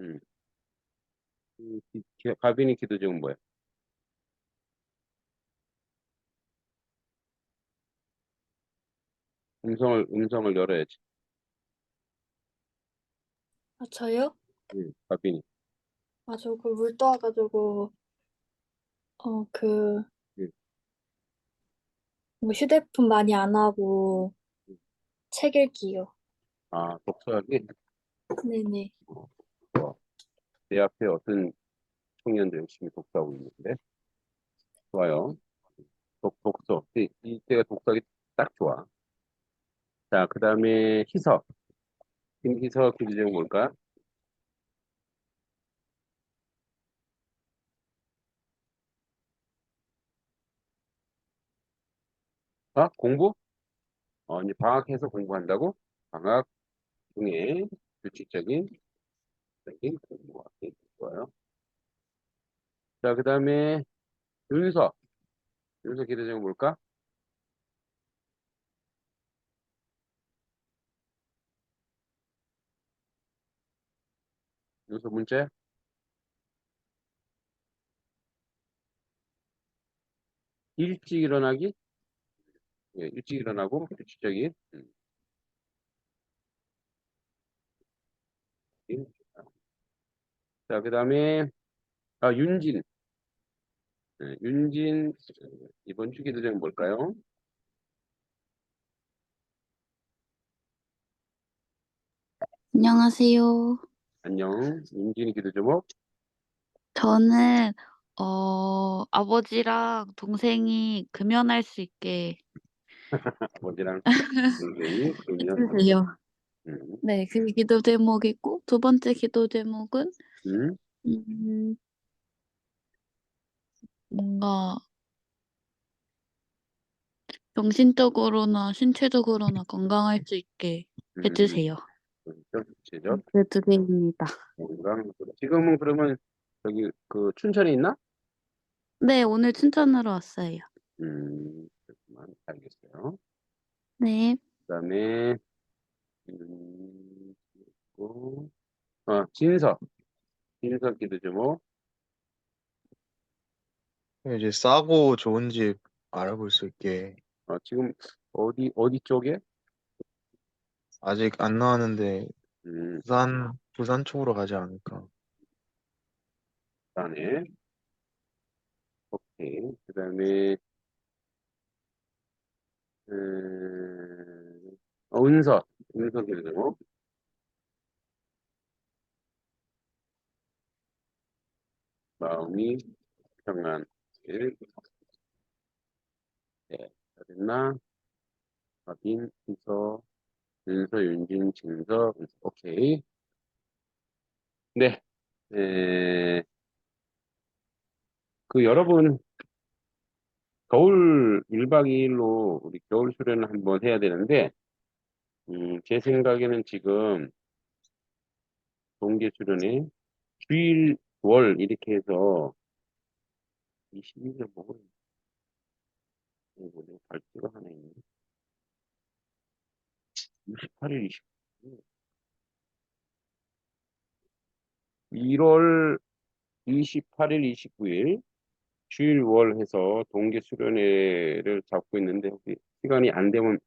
음. 가빈이 기도 제목 뭐야? 음성을 열어야지. 아, 저요? 가빈이. 아, 저 그 물 떠와가지고, 음, 뭐 휴대폰 많이 안 하고, 음. 책 읽기요. 아, 독서하기? 네네. 좋아. 내 앞에 어떤 청년도 열심히 독서하고 있는데. 좋아요. 독서. 이때가 독서하기 딱 좋아. 자, 그 다음에 희석. 김희석 기도 제목 뭘까? 공부? 이제 방학해서 공부한다고? 방학 중에 규칙적인 공부하기. 좋아요. 자, 그 다음에 윤서. 윤서 기도 제목 뭘까? 윤서 문제? 일찍 일어나기? 예, 일찍 일어나고 규칙적인. 자, 그 다음에 윤진. 윤진 이번 주 기도 제목 뭘까요? 안녕하세요. 안녕. 윤진이 기도 제목. 저는 아버지랑 동생이 금연할 수 있게 아버지랑 동생이 그러면 해주세요. 음, 네, 그게 기도 제목이고 두 번째 기도 제목은 음, 음, 뭔가 정신적으로나 신체적으로나 건강할 수 있게 음, 해주세요. 제적 그 두 개입니다. 건강. 지금은 그러면 저기 그 춘천에 있나? 네, 오늘 춘천으로 왔어요. 그렇구만. 알겠어요. 네. 그다음에 음, 또, 진석 기도 제목. 이제 싸고 좋은 집 알아볼 수 있게 지금 어디 쪽에? 아직 안 나왔는데 음, 부산 쪽으로 가지 않을까. 안에 오케이. 그다음에 은서 기도 제목. 마음이 평안길. 네, 다 됐나? 확인, 순서, 윤서, 윤진, 진서, 오케이. 네, 여러분, 겨울 1박 2일로 우리 겨울 수련을 한번 해야 되는데, 제 생각에는 지금 동계 수련회 주일, 월 이렇게 해서 22일 뭐고, 이거 발표가 하나 있네. 28일, 29일. 1월 28일, 29일 주일 월 해서 동계 수련회를 잡고 있는데 혹시 시간이 안 되면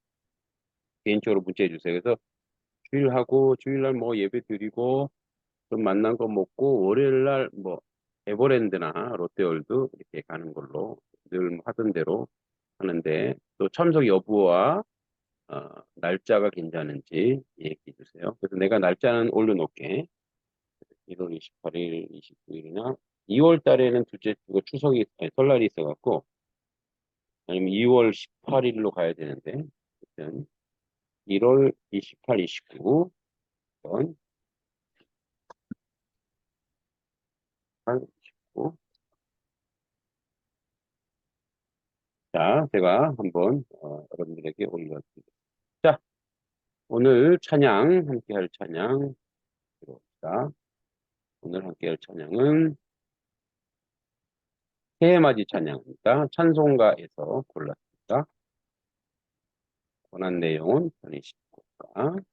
개인적으로 문자해 주세요. 그래서 주일하고 주일날 뭐 예배 드리고 좀 만난 거 먹고 월요일 날 뭐 에버랜드나 롯데월드 이렇게 가는 걸로 늘 하던 대로 하는데 또 참석 여부와 날짜가 괜찮은지 얘기해 주세요. 그래서 내가 날짜는 올려놓을게. 1월 28일, 29일이나 2월 달에는 둘째 주고 추석이 아니, 설날이 있어갖고 아니면 2월 18일로 가야 되는데 일단 1월 28, 29 번 8, 29. 자, 제가 한번 여러분들에게 올려드립니다. 자, 오늘 찬양 함께 할 찬양 들어봅시다. 오늘 함께 할 찬양은 새해맞이 찬양입니다. 찬송가에서 골랐습니다. 권한 내용은 편히 1 9가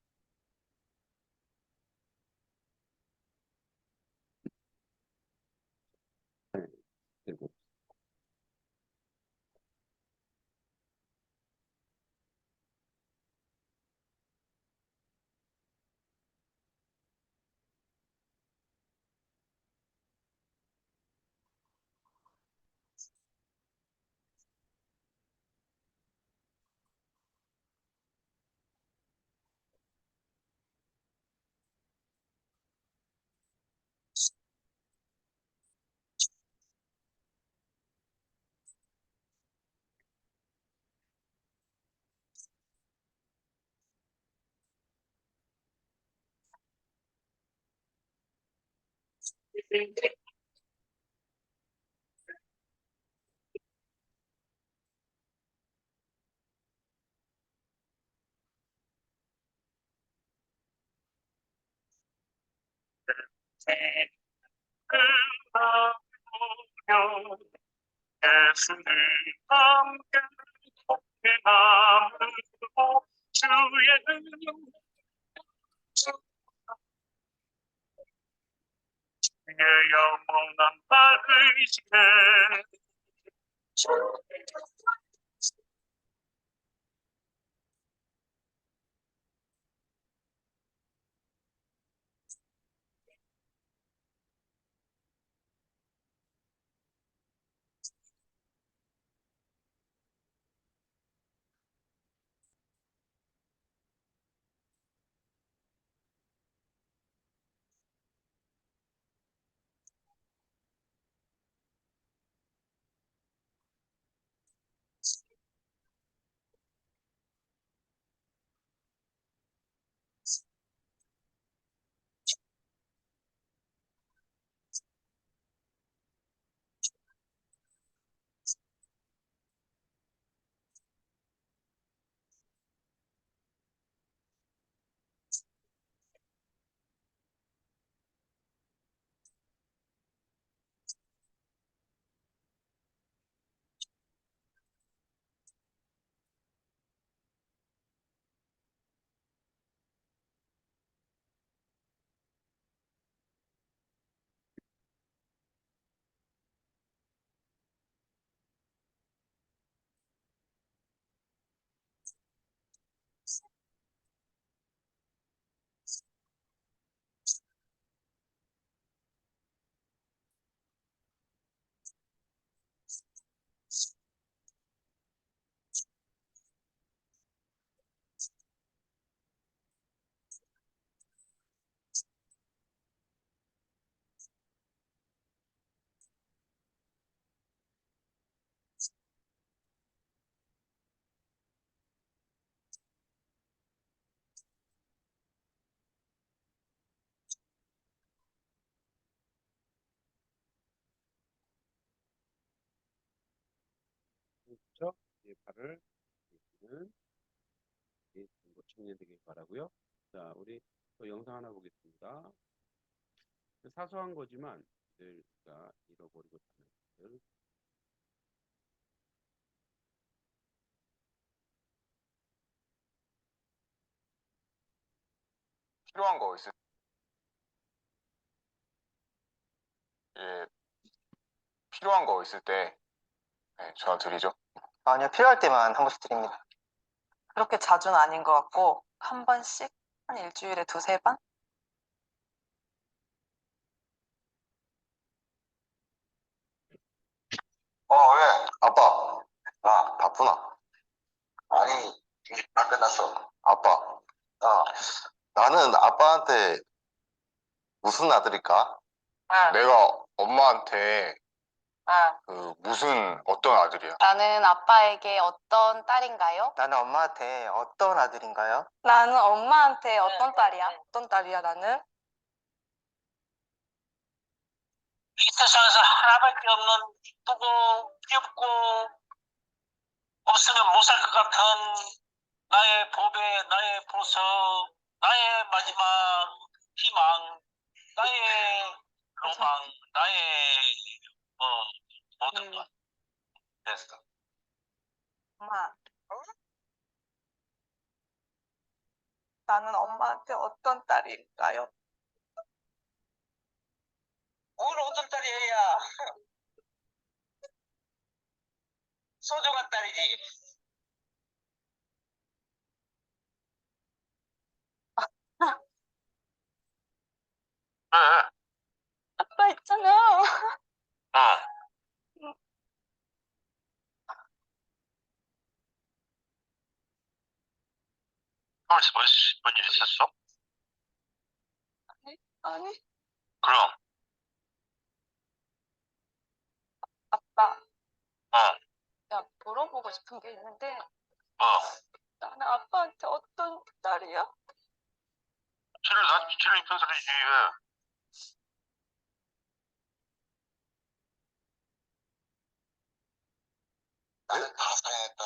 예수님 함께 남으고 주의 영원한 발의지에 그렇죠? 이 발을 는 청년되길 바라고요. 자, 우리 또 영상 하나 보겠습니다. 사소한 거지만 우리가 잃어버리고 사는 것들. 필요한 거 있을 예, 필요한 거 있을 때 네, 전화 드리죠. 아니요, 필요할 때만 한 번씩 드립니다. 그렇게 자주는 아닌 것 같고 한 번씩 한 일주일에 두세 번? 왜? 아빠. 바쁘나? 아니, 다 끝났어. 아빠. 나는 아빠한테 무슨 아들일까? 응. 내가 엄마한테 응. 무슨 어떤 아들이야? 나는 아빠에게 어떤 딸인가요? 나는 엄마한테 어떤 아들인가요? 나는 엄마한테 어떤 딸이야? 어떤 딸이야 나는? 이 세상에서 하나밖에 없는 이쁘고 귀엽고 없으면 못 살 것 같은 나의 보배, 나의 보석, 나의 마지막 희망, 나의 로망, 나의 모든 것. 됐어. 엄마. 나는 엄마한테 어떤 딸일까요? 오늘 어떤 딸이야? 소중한 딸이지. 응. 아빠 있잖아. 서울에서 뭔일 있었어? 아니, 그럼. 아빠. 어. 야, 물어보고 싶은 게 있는데 어. 나는 아빠한테 어떤 딸이야? 나 질문 편들이지 왜? 나는 다 사랑했다.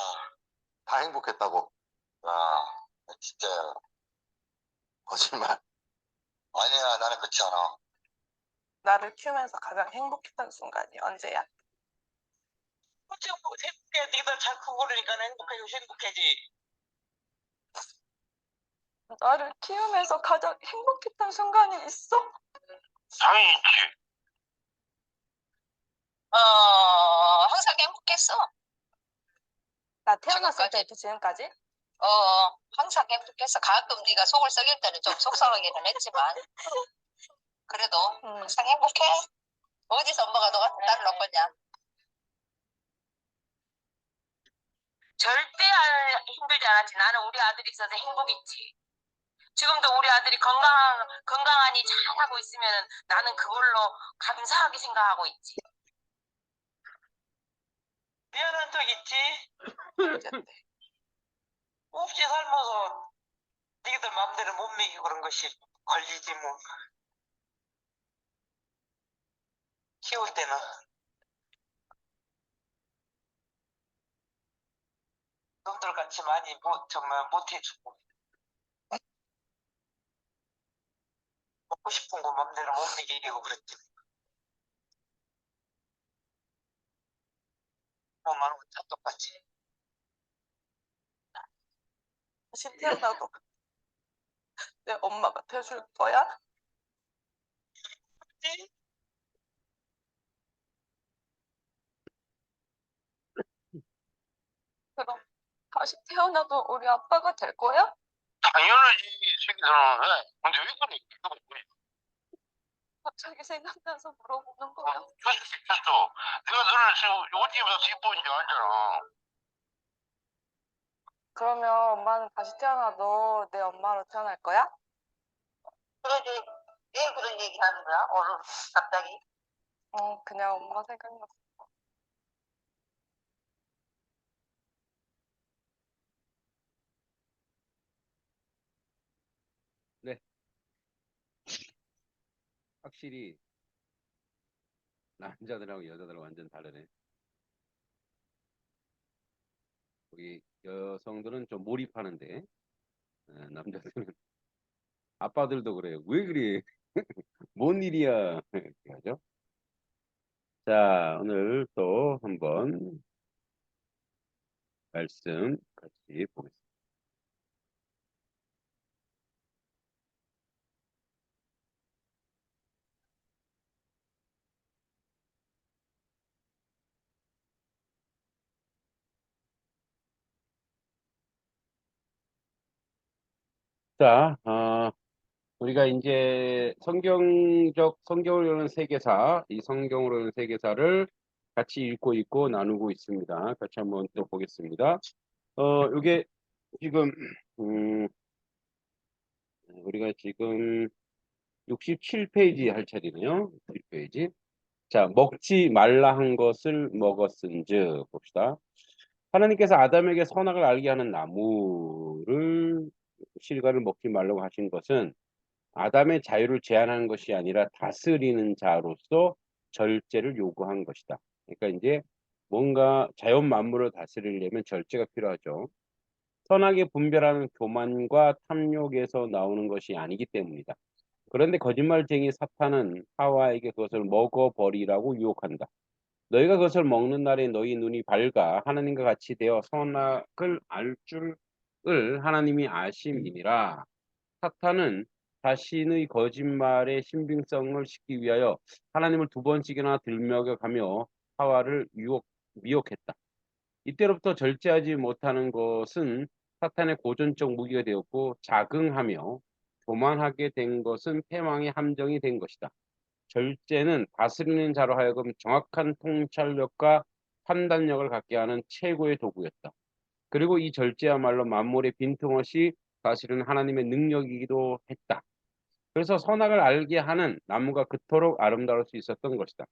다 행복했다고. 아, 진짜 거짓말. 아니야, 나는 그렇지 않아. 나를 키우면서 가장 행복했던 순간이 언제야? 그치, 뭐, 행복해. 네가 잘 크고 그러니까 행복해지. 나를 키우면서 가장 행복했던 순간이 있어? 당연히 있지. 항상 행복했어. 나 태어났을 때부터 지금까지? 항상 행복했어. 가끔 네가 속을 썩일 때는 좀 속상하기는 했지만 그래도 항상 행복해. 어디서 엄마가 너 같은 딸을 얻겠냐? 절대 힘들지 않았지. 나는 우리 아들이 있어서 행복했지. 지금도 우리 아들이 건강하니 잘하고 있으면 나는 그걸로 감사하게 생각하고 있지. 미안한 적 있지? 없이 살면서 니들 마음대로 못 먹이고 그런 것이 걸리지 뭐. 키울 때는. 놈들 같이 많이 정말 못해주고. 먹고 싶은 거 맘대로 못 먹이고 그랬지. 엄마는 다 똑같이. 다시 태어나도 내 엄마가 돼줄 거야? 네? 그럼 다시 태어나도 우리 아빠가 될 거야? 당연하지, 세계사람은. 근데 왜 그래? 갑자기 생각나서 물어보는 거야. 됐어. 내가 너를 지금 어디에서 이뻐인 줄 알잖아. 그러면 엄마는 다시 태어나도 내 엄마로 태어날 거야? 그러지. 왜 그런 얘기 하는 거야? 오늘 갑자기? 그냥 엄마 생각났어. 네. 확실히 남자들하고 여자들하고 완전 다르네. 우리 여성들은 좀 몰입하는데 남자들은 아빠들도 그래요. 왜 그래? 뭔 일이야? 이렇게 하죠. 자, 오늘 또 한번 말씀 같이 보겠습니다. 자, 우리가 이제 성경으로 여는 세계사, 이 성경으로 여는 세계사를 같이 읽고 있고 나누고 있습니다. 같이 한번 또 보겠습니다. 이게 지금 우리가 지금 67페이지 할 차례네요. 67페이지. 자, 먹지 말라 한 것을 먹었은즉 봅시다. 하나님께서 아담에게 선악을 알게 하는 나무를 실과를 먹지 말라고 하신 것은 아담의 자유를 제한하는 것이 아니라 다스리는 자로서 절제를 요구한 것이다. 그러니까 이제 뭔가 자연 만물을 다스리려면 절제가 필요하죠. 선악의 분별하는 교만과 탐욕에서 나오는 것이 아니기 때문이다. 그런데 거짓말쟁이 사탄은 하와에게 그것을 먹어버리라고 유혹한다. 너희가 그것을 먹는 날에 너희 눈이 밝아 하나님과 같이 되어 선악을 알 줄을 하나님이 아심이니라. 사탄은 자신의 거짓말의 신빙성을 싣기 위하여 하나님을 두 번씩이나 들먹여가며 하와를 미혹했다. 이때로부터 절제하지 못하는 것은 사탄의 고전적 무기가 되었고 자긍하며 교만하게 된 것은 패망의 함정이 된 것이다. 절제는 다스리는 자로 하여금 정확한 통찰력과 판단력을 갖게 하는 최고의 도구였다. 그리고 이 절제야말로 만물의 빈틈없이 사실은 하나님의 능력이기도 했다. 그래서 선악을 알게 하는 나무가 그토록 아름다울 수 있었던 것이다.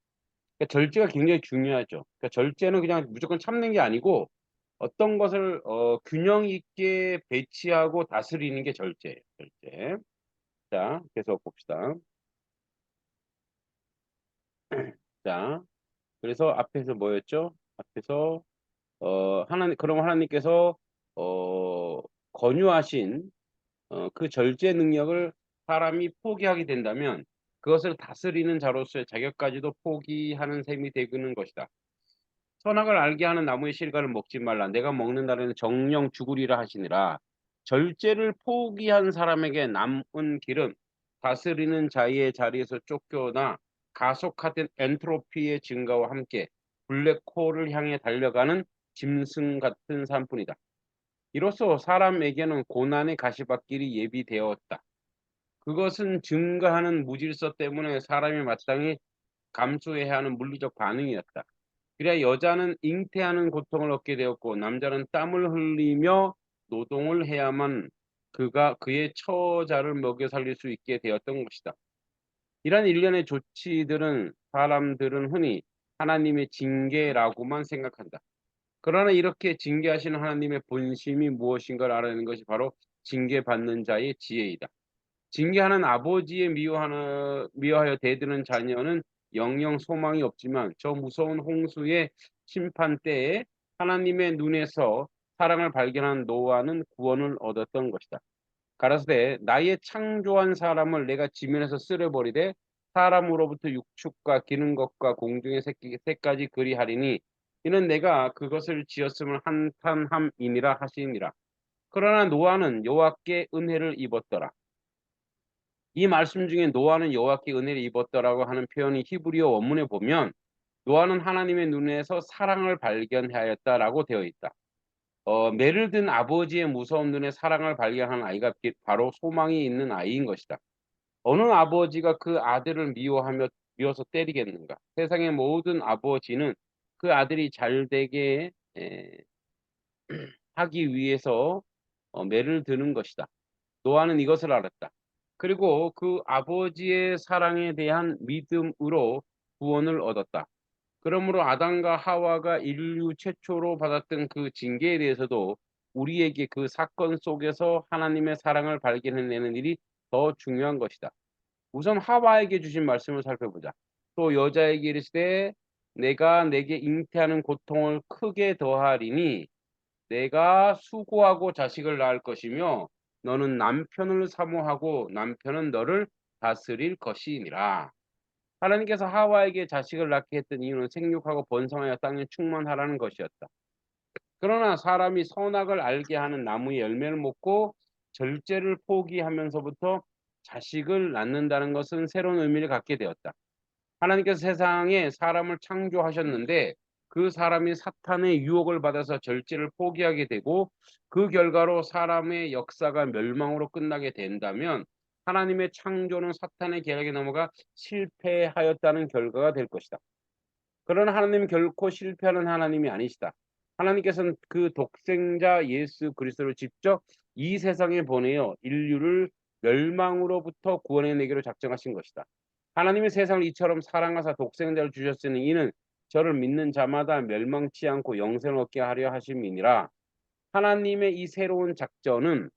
그러니까 절제가 굉장히 중요하죠. 그러니까 절제는 그냥 무조건 참는 게 아니고 어떤 것을 균형 있게 배치하고 다스리는 게 절제예요. 절제. 자, 계속 봅시다. 자, 그래서 앞에서 뭐였죠? 앞에서 그럼 하나님께서 권유하신 그 절제 능력을 사람이 포기하게 된다면 그것을 다스리는 자로서의 자격까지도 포기하는 셈이 되는 것이다. 선악을 알게 하는 나무의 실과를 먹지 말라. 내가 먹는다는 정령 죽으리라 하시니라. 절제를 포기한 사람에게 남은 길은 다스리는 자의 자리에서 쫓겨나 가속화된 엔트로피의 증가와 함께 블랙홀을 향해 달려가는 짐승 같은 삶뿐이다. 이로써 사람에게는 고난의 가시밭길이 예비되었다. 그것은 증가하는 무질서 때문에 사람이 마땅히 감수해야 하는 물리적 반응이었다. 그래야 여자는 잉태하는 고통을 얻게 되었고 남자는 땀을 흘리며 노동을 해야만 그의 처자를 먹여 살릴 수 있게 되었던 것이다. 이러한 일련의 조치들은 사람들은 흔히 하나님의 징계라고만 생각한다. 그러나 이렇게 징계하시는 하나님의 본심이 무엇인가를 알아내는 것이 바로 징계받는 자의 지혜이다. 징계하는 아버지에 미워하여 대드는 자녀는 영영 소망이 없지만 저 무서운 홍수의 심판 때에 하나님의 눈에서 사랑을 발견한 노아는 구원을 얻었던 것이다. 가라사대 나의 창조한 사람을 내가 지면에서 쓸어버리되 사람으로부터 육축과 기는 것과 공중의 새까지 그리하리니 이는 내가 그것을 지었음을 한탄함이니라 하시니라. 그러나 노아는 여호와께 은혜를 입었더라. 이 말씀 중에 노아는 여호와께 은혜를 입었더라고 하는 표현이 히브리어 원문에 보면 노아는 하나님의 눈에서 사랑을 발견하였다라고 되어 있다. 매를 든 아버지의 무서운 눈에 사랑을 발견한 아이가 바로 소망이 있는 아이인 것이다. 어느 아버지가 그 아들을 미워서 때리겠는가? 세상의 모든 아버지는 그 아들이 잘 되게 하기 위해서 매를 드는 것이다. 노아는 이것을 알았다. 그리고 그 아버지의 사랑에 대한 믿음으로 구원을 얻었다. 그러므로 아담과 하와가 인류 최초로 받았던 그 징계에 대해서도 우리에게 그 사건 속에서 하나님의 사랑을 발견해내는 일이 더 중요한 것이다. 우선 하와에게 주신 말씀을 살펴보자. 또 여자에게 이르시되 내가 내게 잉태하는 고통을 크게 더하리니 내가 수고하고 자식을 낳을 것이며 너는 남편을 사모하고 남편은 너를 다스릴 것이니라. 하나님께서 하와에게 자식을 낳게 했던 이유는 생육하고 번성하여 땅에 충만하라는 것이었다. 그러나 사람이 선악을 알게 하는 나무의 열매를 먹고 절제를 포기하면서부터 자식을 낳는다는 것은 새로운 의미를 갖게 되었다. 하나님께서 세상에 사람을 창조하셨는데 그 사람이 사탄의 유혹을 받아서 절제를 포기하게 되고 그 결과로 사람의 역사가 멸망으로 끝나게 된다면 하나님의 창조는 사탄의 계략에 넘어가 실패하였다는 결과가 될 것이다. 그러나 하나님은 결코 실패하는 하나님이 아니시다. 하나님께서는 그 독생자 예수 그리스도를 직접 이 세상에 보내어 인류를 멸망으로부터 구원해내기로 작정하신 것이다. 하나님의 세상을 이처럼 사랑하사 독생자를 주셨으니 이는 저를 믿는 자마다 멸망치 않고 영생을 얻게 하려 하심이니라. 하나님의 이 새로운 작전은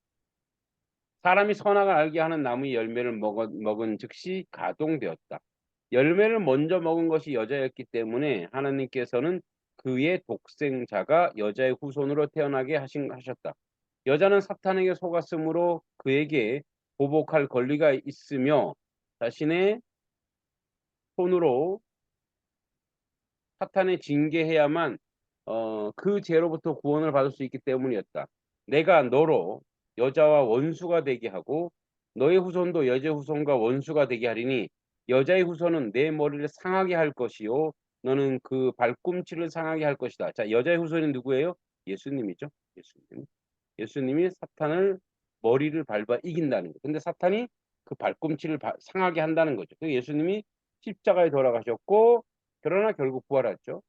사람이 선악을 알게 하는 나무의 열매를 먹은 즉시 가동되었다. 열매를 먼저 먹은 것이 여자였기 때문에 하나님께서는 그의 독생자가 여자의 후손으로 태어나게 하셨다. 여자는 사탄에게 속았으므로 그에게 보복할 권리가 있으며 자신의 손으로 사탄에 징계해야만 그 죄로부터 구원을 받을 수 있기 때문이었다. 내가 너로 여자와 원수가 되게 하고 너의 후손도 여자의 후손과 원수가 되게 하리니 여자의 후손은 내 머리를 상하게 할 것이요 너는 그 발꿈치를 상하게 할 것이다. 자, 여자의 후손이 누구예요? 예수님이죠. 예수님이 사탄을 머리를 밟아 이긴다는 거예요. 근데 사탄이 그 발꿈치를 상하게 한다는 거죠. 그 예수님이 십자가에 돌아가셨고 그러나 결국 부활했죠.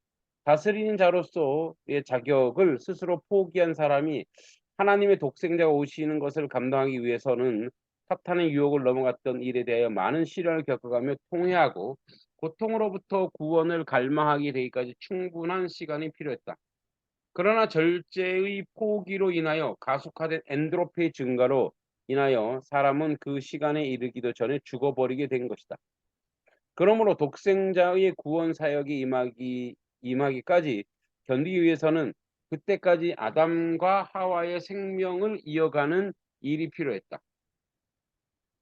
다스리는 자로서의 자격을 스스로 포기한 사람이 하나님의 독생자가 오시는 것을 감당하기 위해서는 사탄의 유혹을 넘어갔던 일에 대하여 많은 시련을 겪어가며 통회하고 고통으로부터 구원을 갈망하게 되기까지 충분한 시간이 필요했다. 그러나 절제의 포기로 인하여 가속화된 엔트로피의 증가로 인하여 사람은 그 시간에 이르기도 전에 죽어버리게 된 것이다. 그러므로 독생자의 구원 사역이 임하기까지 견디기 위해서는 그때까지 아담과 하와의 생명을 이어가는 일이 필요했다.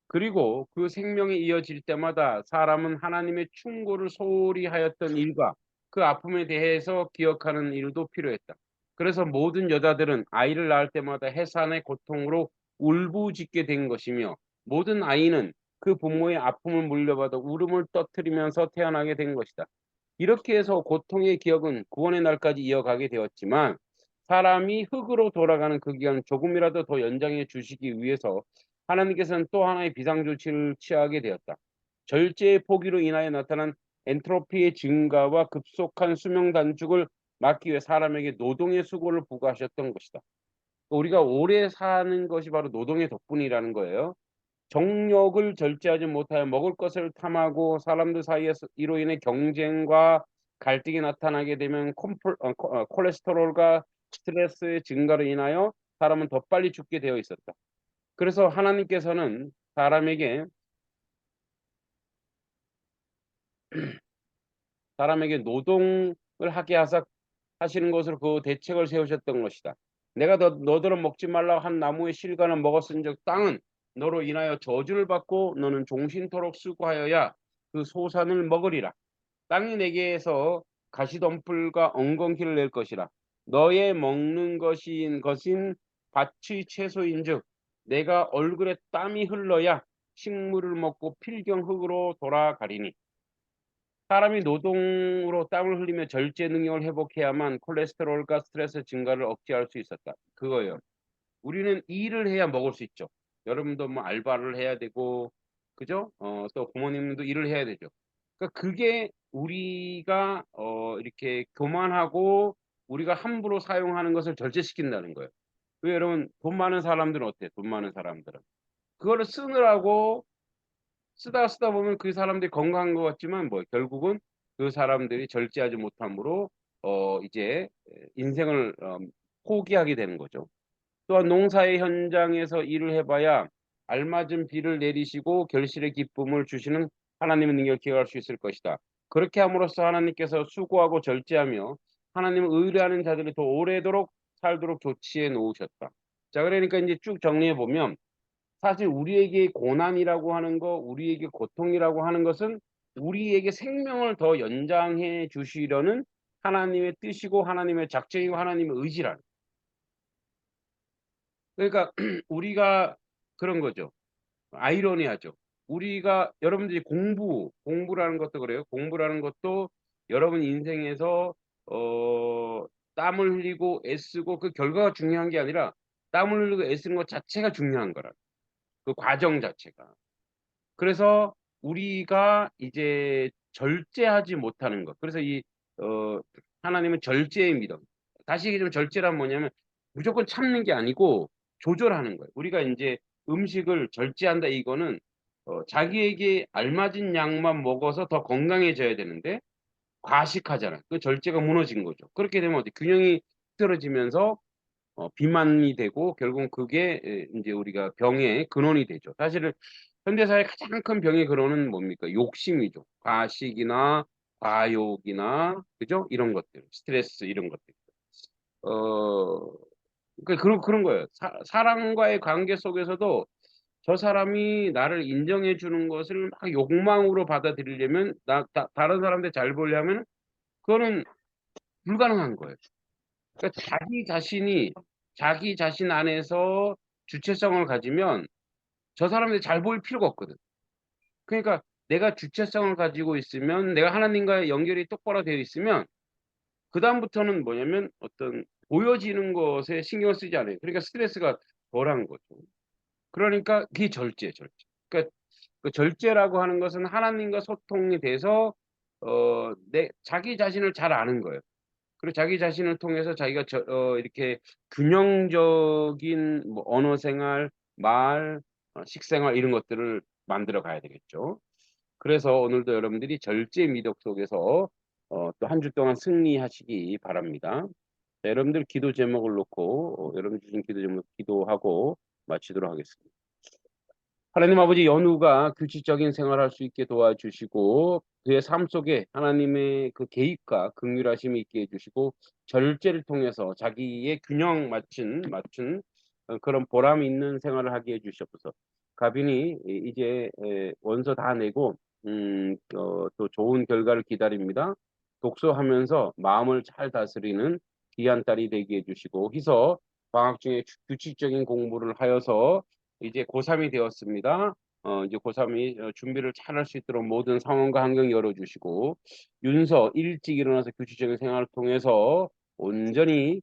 그리고 그 생명이 이어질 때마다 사람은 하나님의 충고를 소홀히 하였던 일과 그 아픔에 대해서 기억하는 일도 필요했다. 그래서 모든 여자들은 아이를 낳을 때마다 해산의 고통으로 울부짖게 된 것이며 모든 아이는 그 부모의 아픔을 물려받아 울음을 터뜨리면서 태어나게 된 것이다. 이렇게 해서 고통의 기억은 구원의 날까지 이어가게 되었지만 사람이 흙으로 돌아가는 그 기간을 조금이라도 더 연장해 주시기 위해서 하나님께서는 또 하나의 비상조치를 취하게 되었다. 절제의 포기로 인하여 나타난 엔트로피의 증가와 급속한 수명 단축을 막기 위해 사람에게 노동의 수고를 부과하셨던 것이다. 우리가 오래 사는 것이 바로 노동의 덕분이라는 거예요. 정욕을 절제하지 못하여 먹을 것을 탐하고 사람들 사이에서 이로 인해 경쟁과 갈등이 나타나게 되면 콜레스테롤과 스트레스의 증가로 인하여 사람은 더 빨리 죽게 되어 있었다. 그래서 하나님께서는 사람에게 노동을 하게 하시는 것으로 그 대책을 세우셨던 것이다. 내가 너들은 먹지 말라고 한 나무의 실과는 먹었은즉 땅은 너로 인하여 저주를 받고 너는 종신토록 수고하여야 그 소산을 먹으리라. 땅이 내게서 가시덤불과 엉겅퀴를 낼 것이라. 너의 먹는 것인 밭의 채소인즉 내가 얼굴에 땀이 흘러야 식물을 먹고 필경 흙으로 돌아가리니. 사람이 노동으로 땀을 흘리며 절제 능력을 회복해야만 콜레스테롤과 스트레스 증가를 억제할 수 있었다. 그거예요. 우리는 일을 해야 먹을 수 있죠. 여러분도 뭐 알바를 해야 되고, 그죠? 또 부모님도 일을 해야 되죠. 그러니까 그게 우리가 이렇게 교만하고 우리가 함부로 사용하는 것을 절제시킨다는 거예요. 왜 여러분 돈 많은 사람들은 어때요? 돈 많은 사람들은 그거를 쓰느라고 쓰다 보면 그 사람들이 건강한 것 같지만 뭐 결국은 그 사람들이 절제하지 못함으로 이제 인생을 포기하게 되는 거죠. 또한 농사의 현장에서 일을 해봐야 알맞은 비를 내리시고 결실의 기쁨을 주시는 하나님의 능력을 기억할 수 있을 것이다. 그렇게 함으로써 하나님께서 수고하고 절제하며 하나님을 의뢰하는 자들이 더 오래도록 살도록 조치해 놓으셨다. 자, 그러니까 이제 쭉 정리해 보면 사실 우리에게 고난이라고 하는 거, 우리에게 고통이라고 하는 것은 우리에게 생명을 더 연장해 주시려는 하나님의 뜻이고 하나님의 작정이고 하나님의 의지라는. 그러니까 우리가 그런 거죠. 아이러니하죠. 우리가 여러분들이 공부라는 것도 그래요. 공부라는 것도 여러분 인생에서 땀을 흘리고 애쓰고 그 결과가 중요한 게 아니라 땀을 흘리고 애쓰는 것 자체가 중요한 거라. 그 과정 자체가. 그래서 우리가 이제 절제하지 못하는 것. 그래서 하나님은 절제의 믿음. 다시 얘기하면 절제란 뭐냐면 무조건 참는 게 아니고 조절하는 거예요. 우리가 이제 음식을 절제한다 이거는 자기에게 알맞은 양만 먹어서 더 건강해져야 되는데 과식하잖아요. 그 절제가 무너진 거죠. 그렇게 되면 균형이 흐트러지면서 비만이 되고 결국은 그게 이제 우리가 병의 근원이 되죠. 사실은 현대사의 가장 큰 병의 근원은 뭡니까? 욕심이죠. 과식이나 과욕이나 그죠? 이런 것들, 스트레스 이런 것들. 그러니까 그런 거예요. 사람과의 관계 속에서도 저 사람이 나를 인정해 주는 것을 막 욕망으로 받아들이려면 다른 사람들 잘 보려면 그거는 불가능한 거예요. 그러니까 자기 자신 안에서 주체성을 가지면 저 사람들이 잘 보일 필요가 없거든. 그러니까 내가 주체성을 가지고 있으면 내가 하나님과의 연결이 똑바로 되어 있으면 그다음부터는 뭐냐면 어떤 보여지는 것에 신경을 쓰지 않아요. 그러니까 스트레스가 덜한 거죠. 그러니까 그게 절제. 그러니까 그 절제라고 하는 것은 하나님과 소통이 돼서 자기 자신을 잘 아는 거예요. 그리고 자기 자신을 통해서 자기가 이렇게 균형적인 뭐 언어 생활, 말, 식생활 이런 것들을 만들어 가야 되겠죠. 그래서 오늘도 여러분들이 절제 미덕 속에서 또 한 주 동안 승리하시기 바랍니다. 자, 여러분들 기도 제목을 놓고 여러분 주신 기도 제목 기도하고 마치도록 하겠습니다. 하나님 아버지 연우가 규칙적인 생활할 수 있게 도와주시고 그의 삶 속에 하나님의 그 개입과 긍휼하심이 있게 해주시고 절제를 통해서 자기의 균형 맞춘 그런 보람 있는 생활을 하게 해주시옵소서. 가빈이 이제 원서 다 내고 또 좋은 결과를 기다립니다. 독서하면서 마음을 잘 다스리는 귀한 딸이 되게 해주시고 희서 방학 중에 규칙적인 공부를 하여서 이제 고3이 되었습니다. 이제 고3이 준비를 잘 할 수 있도록 모든 상황과 환경 열어주시고 윤서 일찍 일어나서 규칙적인 생활을 통해서 온전히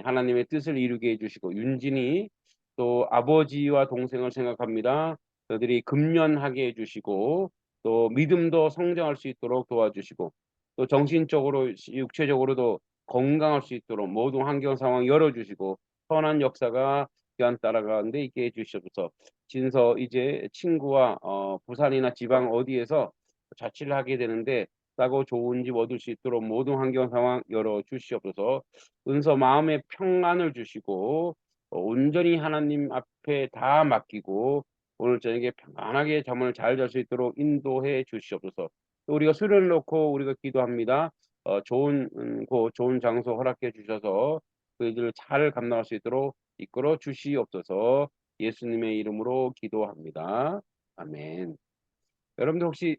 하나님의 뜻을 이루게 해주시고 윤진이 또 아버지와 동생을 생각합니다. 그들이 금연하게 해주시고 또 믿음도 성장할 수 있도록 도와주시고 또 정신적으로 육체적으로도 건강할 수 있도록 모든 환경 상황 열어주시고 선한 역사가 귀한 따라가는데 있게 해주시옵소서. 진서 이제 친구와 부산이나 지방 어디에서 자취를 하게 되는데 싸고 좋은 집 얻을 수 있도록 모든 환경 상황 열어 주시옵소서. 은서 마음의 평안을 주시고 온전히 하나님 앞에 다 맡기고 오늘 저녁에 평안하게 잠을 잘 잘 수 있도록 인도해 주시옵소서. 또 우리가 수련을 놓고 우리가 기도합니다. 좋은 곳, 좋은 장소 허락해 주셔서 그들을 잘 감당할 수 있도록 이끌어 주시옵소서. 예수님의 이름으로 기도합니다. 아멘. 여러분들 혹시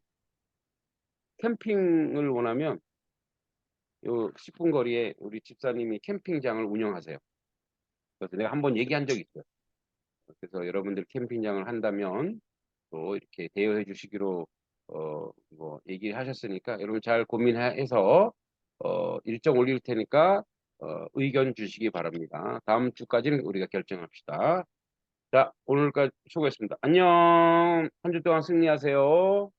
캠핑을 원하면 요 10분 거리에 우리 집사님이 캠핑장을 운영하세요. 그래서 내가 한번 얘기한 적이 있어요. 그래서 여러분들 캠핑장을 한다면 또 이렇게 대여해 주시기로 뭐 얘기하셨으니까 여러분 잘 고민해서 일정 올릴 테니까 의견 주시기 바랍니다. 다음 주까지는 우리가 결정합시다. 자, 오늘까지 수고했습니다. 안녕. 한 주 동안 승리하세요.